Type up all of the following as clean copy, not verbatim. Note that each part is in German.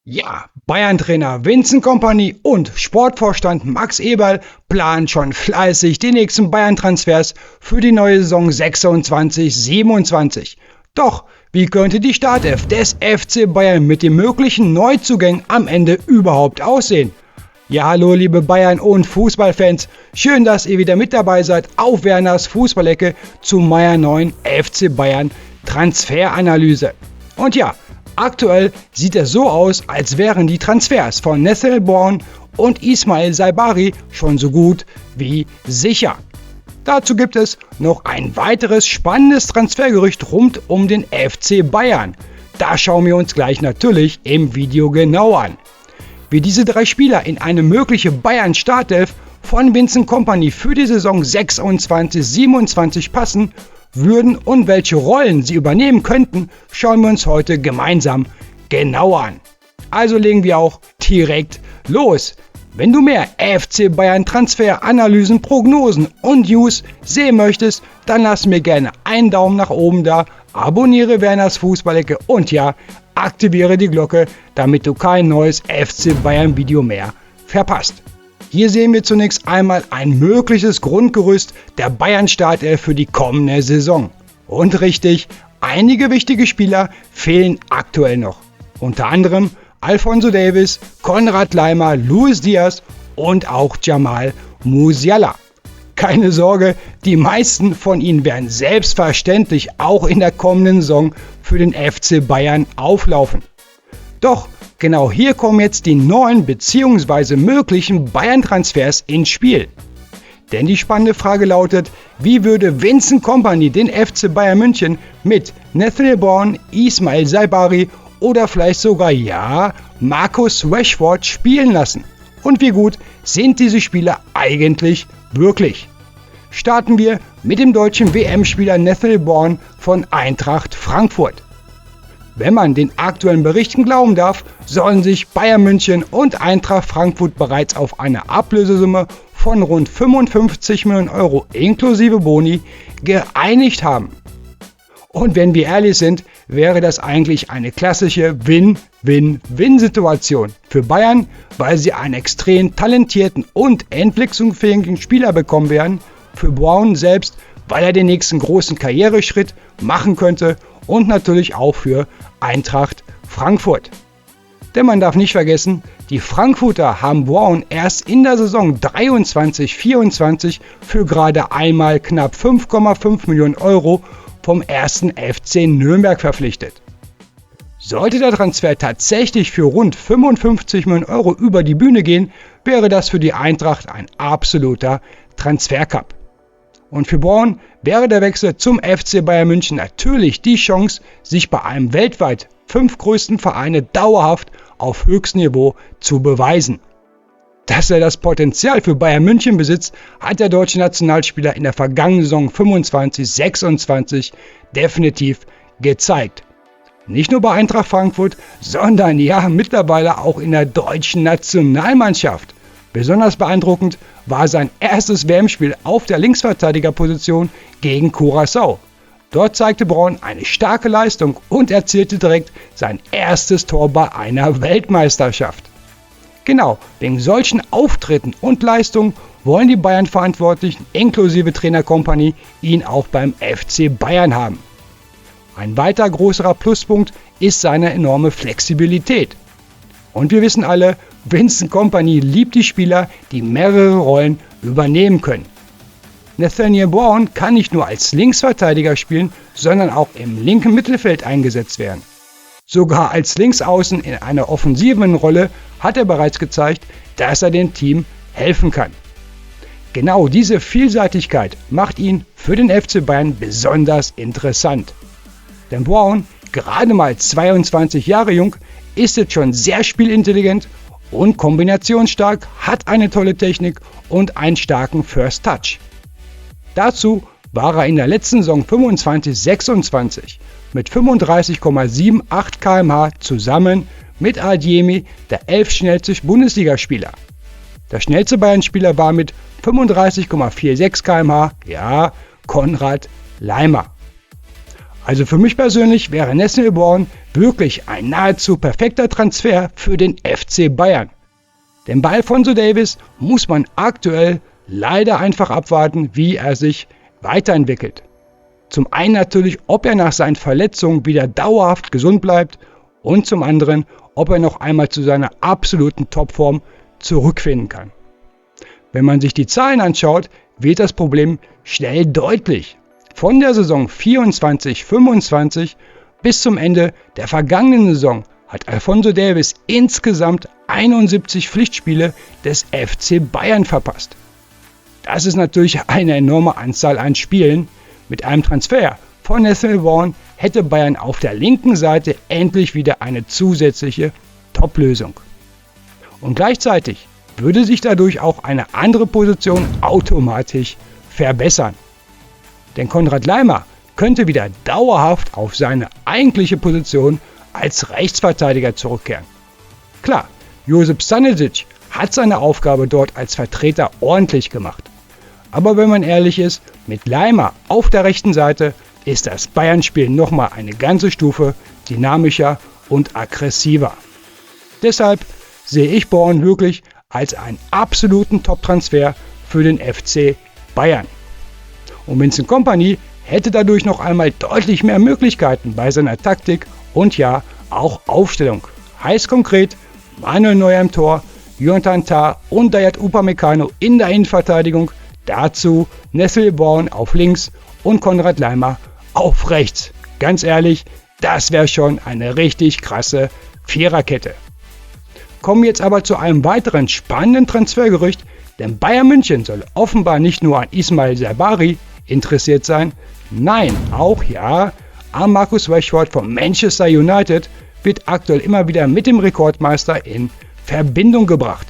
Ja, Bayern-Trainer Vincent Kompany und Sportvorstand Max Eberl planen schon fleißig die nächsten Bayern-Transfers für die neue Saison 26/27. Doch, wie könnte die Startelf des FC Bayern mit den möglichen Neuzugängen am Ende überhaupt aussehen? Ja, hallo liebe Bayern- und Fußballfans, schön, dass ihr wieder mit dabei seid auf Werners Fußballecke zu meiner neuen FC Bayern Transferanalyse. Und ja, aktuell sieht es so aus, als wären die Transfers von Nathaniel Brown und Ismail Saibari schon so gut wie sicher. Dazu gibt es noch ein weiteres spannendes Transfergerücht rund um den FC Bayern. Das schauen wir uns gleich natürlich im Video genau an. Wie diese drei Spieler in eine mögliche Bayern-Startelf von Vincent Kompany für die Saison 26/27 passen würden und welche Rollen sie übernehmen könnten, schauen wir uns heute gemeinsam genauer an. Also legen wir auch direkt los. Wenn du mehr FC Bayern Transferanalysen, Prognosen und News sehen möchtest, dann lass mir gerne einen Daumen nach oben da, abonniere Werners Fußballecke und ja, aktiviere die Glocke, damit du kein neues FC Bayern Video mehr verpasst. Hier sehen wir zunächst einmal ein mögliches Grundgerüst der Bayern-Startelf für die kommende Saison. Und richtig, einige wichtige Spieler fehlen aktuell noch. Unter anderem Alphonso Davies, Konrad Laimer, Luis Diaz und auch Jamal Musiala. Keine Sorge, die meisten von ihnen werden selbstverständlich auch in der kommenden Saison für den FC Bayern auflaufen. Doch genau hier kommen jetzt die neuen bzw. möglichen Bayern-Transfers ins Spiel. Denn die spannende Frage lautet, wie würde Vincent Kompany den FC Bayern München mit Nathaniel Brown, Ismail Saibari oder vielleicht sogar Marcus Rashford spielen lassen? Und wie gut sind diese Spieler eigentlich wirklich? Starten wir mit dem deutschen WM-Spieler Nathaniel Brown von Eintracht Frankfurt. Wenn man den aktuellen Berichten glauben darf, sollen sich Bayern München und Eintracht Frankfurt bereits auf eine Ablösesumme von rund 55 Millionen Euro inklusive Boni geeinigt haben. Und wenn wir ehrlich sind, wäre das eigentlich eine klassische Win-Win-Win-Situation für Bayern, weil sie einen extrem talentierten und entwicklungsfähigen Spieler bekommen werden, für Brown selbst, weil er den nächsten großen Karriereschritt machen könnte und natürlich auch für Eintracht Frankfurt. Denn man darf nicht vergessen, die Frankfurter haben Brown erst in der Saison 23/24 für gerade einmal knapp 5,5 Millionen Euro vom 1. FC Nürnberg verpflichtet. Sollte der Transfer tatsächlich für rund 55 Millionen Euro über die Bühne gehen, wäre das für die Eintracht ein absoluter Transfercup. Und für Brown wäre der Wechsel zum FC Bayern München natürlich die Chance, sich bei einem weltweit 5 größten Vereine dauerhaft auf höchstem Niveau zu beweisen. Dass er das Potenzial für Bayern München besitzt, hat der deutsche Nationalspieler in der vergangenen Saison 25/26 definitiv gezeigt. Nicht nur bei Eintracht Frankfurt, sondern mittlerweile auch in der deutschen Nationalmannschaft. Besonders beeindruckend war sein erstes WM-Spiel auf der Linksverteidigerposition gegen Curaçao. Dort zeigte Brown eine starke Leistung und erzielte direkt sein erstes Tor bei einer Weltmeisterschaft. Genau, wegen solchen Auftritten und Leistungen wollen die Bayern-Verantwortlichen inklusive Trainer Kompany ihn auch beim FC Bayern haben. Ein weiter größerer Pluspunkt ist seine enorme Flexibilität. Und wir wissen alle, Vincent Kompany liebt die Spieler, die mehrere Rollen übernehmen können. Nathaniel Brown kann nicht nur als Linksverteidiger spielen, sondern auch im linken Mittelfeld eingesetzt werden. Sogar als Linksaußen in einer offensiven Rolle hat er bereits gezeigt, dass er dem Team helfen kann. Genau diese Vielseitigkeit macht ihn für den FC Bayern besonders interessant. Denn Brown, gerade mal 22 Jahre jung, ist jetzt schon sehr spielintelligent und kombinationsstark, hat eine tolle Technik und einen starken First Touch. Dazu war er in der letzten Saison 25/26 mit 35,78 km/h zusammen mit Adeyemi der 11. schnellste Bundesligaspieler. Der schnellste Bayern-Spieler war mit 35,46 km/h, Konrad Laimer. Also für mich persönlich wäre Nestor Born wirklich ein nahezu perfekter Transfer für den FC Bayern. Denn bei Alphonso Davies muss man aktuell leider einfach abwarten, wie er sich weiterentwickelt. Zum einen natürlich, ob er nach seinen Verletzungen wieder dauerhaft gesund bleibt und zum anderen, ob er noch einmal zu seiner absoluten Topform zurückfinden kann. Wenn man sich die Zahlen anschaut, wird das Problem schnell deutlich. Von der Saison 24/25 bis zum Ende der vergangenen Saison hat Alphonso Davies insgesamt 71 Pflichtspiele des FC Bayern verpasst. Das ist natürlich eine enorme Anzahl an Spielen. Mit einem Transfer von Nestor Born hätte Bayern auf der linken Seite endlich wieder eine zusätzliche Top-Lösung. Und gleichzeitig würde sich dadurch auch eine andere Position automatisch verbessern. Denn Konrad Laimer könnte wieder dauerhaft auf seine eigentliche Position als Rechtsverteidiger zurückkehren. Klar, Josip Stanisic hat seine Aufgabe dort als Vertreter ordentlich gemacht. Aber wenn man ehrlich ist, mit Laimer auf der rechten Seite ist das Bayern-Spiel nochmal eine ganze Stufe dynamischer und aggressiver. Deshalb sehe ich Born wirklich als einen absoluten Top-Transfer für den FC Bayern. Und Vincent Kompany hätte dadurch noch einmal deutlich mehr Möglichkeiten bei seiner Taktik und ja, auch Aufstellung. Heißt konkret, Manuel Neuer im Tor, Jonathan Tah und Dayot Upamecano in der Innenverteidigung, dazu Nestor Born auf links und Konrad Laimer auf rechts. Ganz ehrlich, das wäre schon eine richtig krasse Viererkette. Kommen wir jetzt aber zu einem weiteren spannenden Transfergerücht, denn Bayern München soll offenbar nicht nur an Ismail Saibari interessiert sein, nein, auch ja, an Marcus Rashford von Manchester United wird aktuell immer wieder mit dem Rekordmeister in Verbindung gebracht.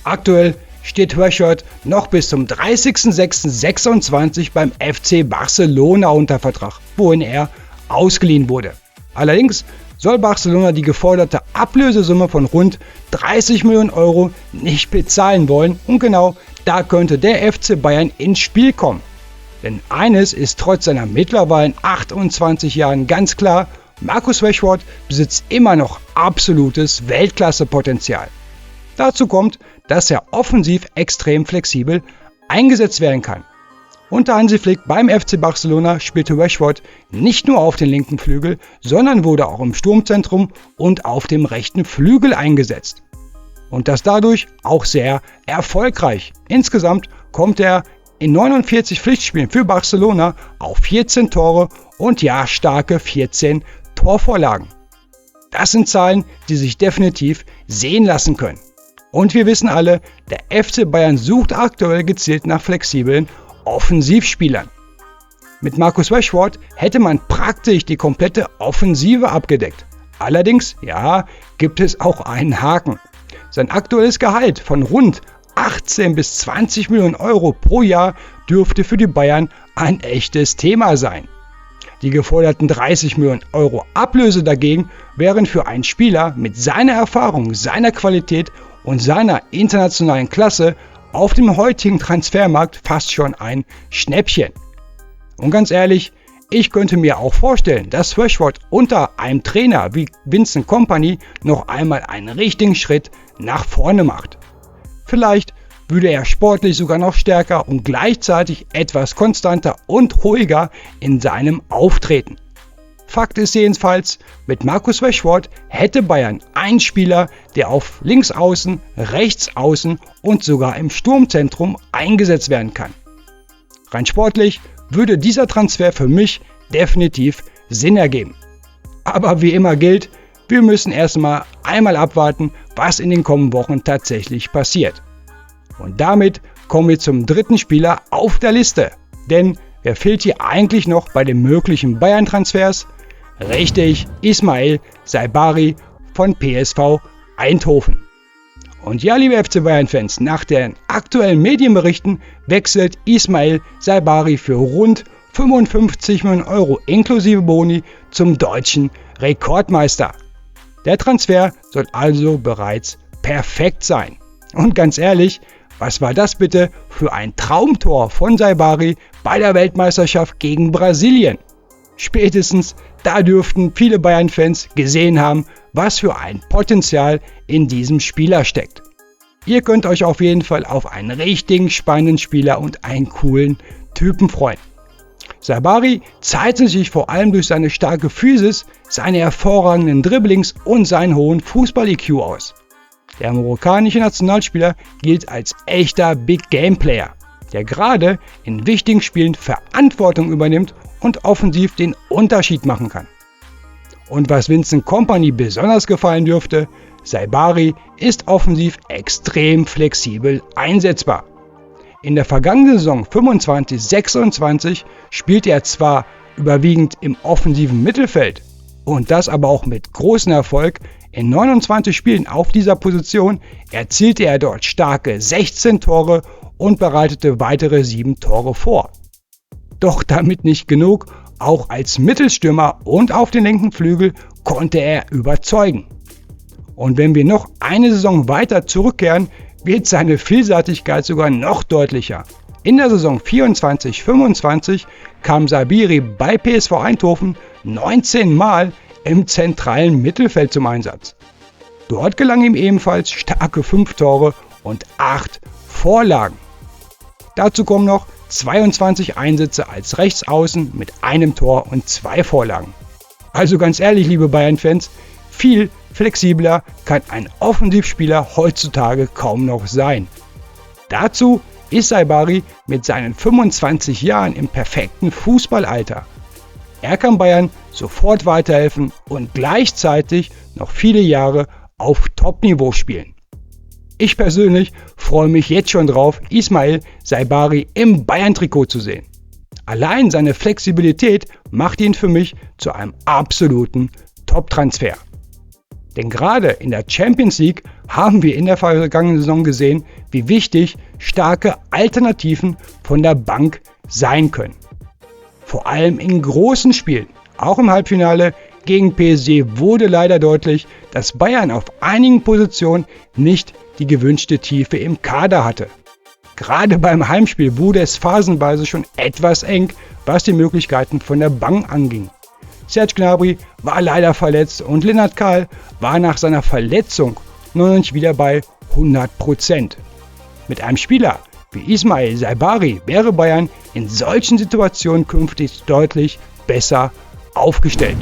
Aktuell steht Rashford noch bis zum 30.06.26 beim FC Barcelona unter Vertrag, wohin er ausgeliehen wurde. Allerdings soll Barcelona die geforderte Ablösesumme von rund 30 Millionen Euro nicht bezahlen wollen und genau da könnte der FC Bayern ins Spiel kommen. Denn eines ist trotz seiner mittlerweile 28 Jahren ganz klar, Marcus Rashford besitzt immer noch absolutes Weltklasse-Potenzial. Dazu kommt, dass er offensiv extrem flexibel eingesetzt werden kann. Unter Hansi Flick beim FC Barcelona spielte Rashford nicht nur auf den linken Flügel, sondern wurde auch im Sturmzentrum und auf dem rechten Flügel eingesetzt. Und das dadurch auch sehr erfolgreich. Insgesamt kommt er in 49 Pflichtspielen für Barcelona auf 14 Tore und ja starke 14 Torvorlagen. Das sind Zahlen, die sich definitiv sehen lassen können. Und wir wissen alle, der FC Bayern sucht aktuell gezielt nach flexiblen Offensivspielern. Mit Marcus Rashford hätte man praktisch die komplette Offensive abgedeckt. Allerdings, ja, gibt es auch einen Haken. Sein aktuelles Gehalt von rund 18 bis 20 Millionen Euro pro Jahr dürfte für die Bayern ein echtes Thema sein. Die geforderten 30 Millionen Euro Ablöse dagegen wären für einen Spieler mit seiner Erfahrung, seiner Qualität und seiner internationalen Klasse auf dem heutigen Transfermarkt fast schon ein Schnäppchen. Und ganz ehrlich, ich könnte mir auch vorstellen, dass Rashford unter einem Trainer wie Vincent Kompany noch einmal einen richtigen Schritt nach vorne macht. Vielleicht würde er sportlich sogar noch stärker und gleichzeitig etwas konstanter und ruhiger in seinem Auftreten. Fakt ist jedenfalls, mit Marcus Rashford hätte Bayern einen Spieler, der auf Linksaußen, Rechtsaußen und sogar im Sturmzentrum eingesetzt werden kann. Rein sportlich würde dieser Transfer für mich definitiv Sinn ergeben. Aber wie immer gilt, wir müssen erstmal einmal abwarten, was in den kommenden Wochen tatsächlich passiert. Und damit kommen wir zum dritten Spieler auf der Liste. Denn wer fehlt hier eigentlich noch bei den möglichen Bayern-Transfers? Richtig, Ismail Saibari von PSV Eindhoven. Und ja, liebe FC Bayern-Fans, nach den aktuellen Medienberichten wechselt Ismail Saibari für rund 55 Millionen Euro inklusive Boni zum deutschen Rekordmeister. Der Transfer soll also bereits perfekt sein. Und ganz ehrlich, was war das bitte für ein Traumtor von Saibari bei der Weltmeisterschaft gegen Brasilien? Spätestens da dürften viele Bayern-Fans gesehen haben, was für ein Potenzial in diesem Spieler steckt. Ihr könnt euch auf jeden Fall auf einen richtigen spannenden Spieler und einen coolen Typen freuen. Saibari zeichnet sich vor allem durch seine starke Physis, seine hervorragenden Dribblings und seinen hohen Fußball-IQ aus. Der marokkanische Nationalspieler gilt als echter Big-Game-Player, der gerade in wichtigen Spielen Verantwortung übernimmt und offensiv den Unterschied machen kann. Und was Vincent Kompany besonders gefallen dürfte, Saibari ist offensiv extrem flexibel einsetzbar. In der vergangenen Saison 25/26 spielte er zwar überwiegend im offensiven Mittelfeld und das aber auch mit großem Erfolg. In 29 Spielen auf dieser Position erzielte er dort starke 16 Tore und bereitete weitere 7 Tore vor. Doch damit nicht genug, auch als Mittelstürmer und auf den linken Flügel konnte er überzeugen. Und wenn wir noch eine Saison weiter zurückkehren, wird seine Vielseitigkeit sogar noch deutlicher. In der Saison 24/25 kam Saibari bei PSV Eindhoven 19 Mal im zentralen Mittelfeld zum Einsatz. Dort gelangen ihm ebenfalls starke 5 Tore und 8 Vorlagen. Dazu kommen noch 22 Einsätze als Rechtsaußen mit einem Tor und 2 Vorlagen. Also ganz ehrlich, liebe Bayern-Fans, viel flexibler kann ein Offensivspieler heutzutage kaum noch sein. Dazu ist Saibari mit seinen 25 Jahren im perfekten Fußballalter. Er kann Bayern sofort weiterhelfen und gleichzeitig noch viele Jahre auf Top-Niveau spielen. Ich persönlich freue mich jetzt schon drauf, Ismail Saibari im Bayern-Trikot zu sehen. Allein seine Flexibilität macht ihn für mich zu einem absoluten Top-Transfer. Denn gerade in der Champions League haben wir in der vergangenen Saison gesehen, wie wichtig starke Alternativen von der Bank sein können. Vor allem in großen Spielen, auch im Halbfinale gegen PSG, wurde leider deutlich, dass Bayern auf einigen Positionen nicht die gewünschte Tiefe im Kader hatte. Gerade beim Heimspiel wurde es phasenweise schon etwas eng, was die Möglichkeiten von der Bank anging. Serge Gnabry war leider verletzt und Lennart Kahl war nach seiner Verletzung noch nicht wieder bei 100%. Mit einem Spieler wie Ismail Saibari wäre Bayern in solchen Situationen künftig deutlich besser aufgestellt.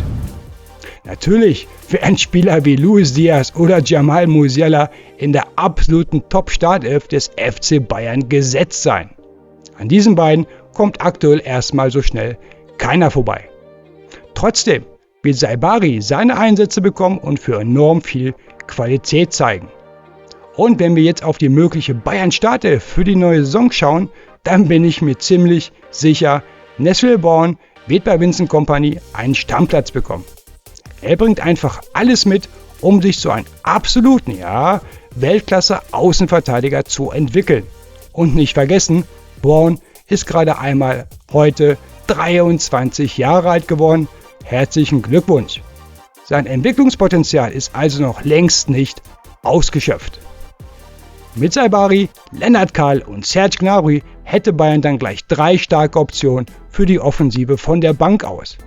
Natürlich werden Spieler wie Luis Diaz oder Jamal Musiala in der absoluten Top-Startelf des FC Bayern gesetzt sein. An diesen beiden kommt aktuell erstmal so schnell keiner vorbei. Trotzdem wird Saibari seine Einsätze bekommen und für enorm viel Qualität zeigen. Und wenn wir jetzt auf die mögliche Bayern-Startelf für die neue Saison schauen, dann bin ich mir ziemlich sicher, Nesfil Born wird bei Vincent Kompany einen Stammplatz bekommen. Er bringt einfach alles mit, um sich zu einem absoluten, Weltklasse-Außenverteidiger zu entwickeln. Und nicht vergessen, Born ist gerade einmal heute 23 Jahre alt geworden. Herzlichen Glückwunsch! Sein Entwicklungspotenzial ist also noch längst nicht ausgeschöpft. Mit Saibari, Lennart Kahl und Serge Gnabry hätte Bayern dann gleich 3 starke Optionen für die Offensive von der Bank aus.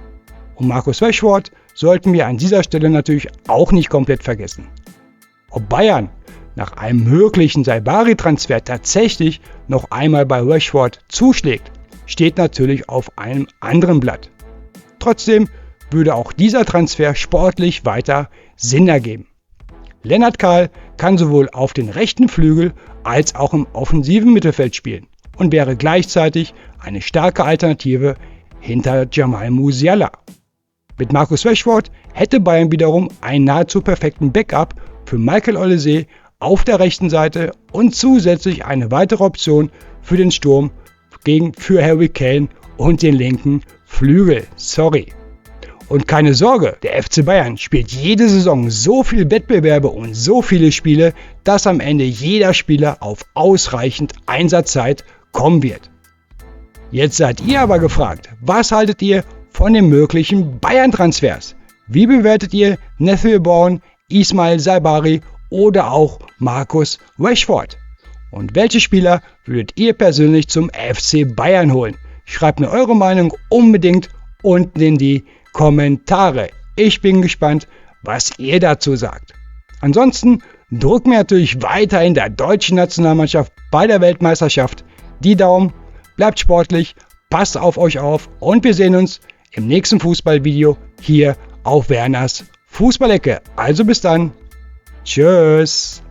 Und Marcus Rashford sollten wir an dieser Stelle natürlich auch nicht komplett vergessen. Ob Bayern nach einem möglichen Saibari-Transfer tatsächlich noch einmal bei Rashford zuschlägt, steht natürlich auf einem anderen Blatt. Trotzdem würde auch dieser Transfer sportlich weiter Sinn ergeben. Lennart Kahl kann sowohl auf den rechten Flügel als auch im offensiven Mittelfeld spielen und wäre gleichzeitig eine starke Alternative hinter Jamal Musiala. Mit Marcus Rashford hätte Bayern wiederum einen nahezu perfekten Backup für Michael Olise auf der rechten Seite und zusätzlich eine weitere Option für den Sturm für Harry Kane und den linken Flügel. Und keine Sorge, der FC Bayern spielt jede Saison so viele Wettbewerbe und so viele Spiele, dass am Ende jeder Spieler auf ausreichend Einsatzzeit kommen wird. Jetzt seid ihr aber gefragt, was haltet ihr von den möglichen Bayern-Transfers? Wie bewertet ihr Nesfil Born, Ismail Saibari oder auch Marcus Rashford? Und welche Spieler würdet ihr persönlich zum FC Bayern holen? Schreibt mir eure Meinung unbedingt unten in die Kommentare. Ich bin gespannt, was ihr dazu sagt. Ansonsten drückt mir natürlich weiterhin der deutschen Nationalmannschaft bei der Weltmeisterschaft die Daumen, bleibt sportlich, passt auf euch auf und wir sehen uns im nächsten Fußballvideo hier auf Werners Fußballecke. Also bis dann. Tschüss.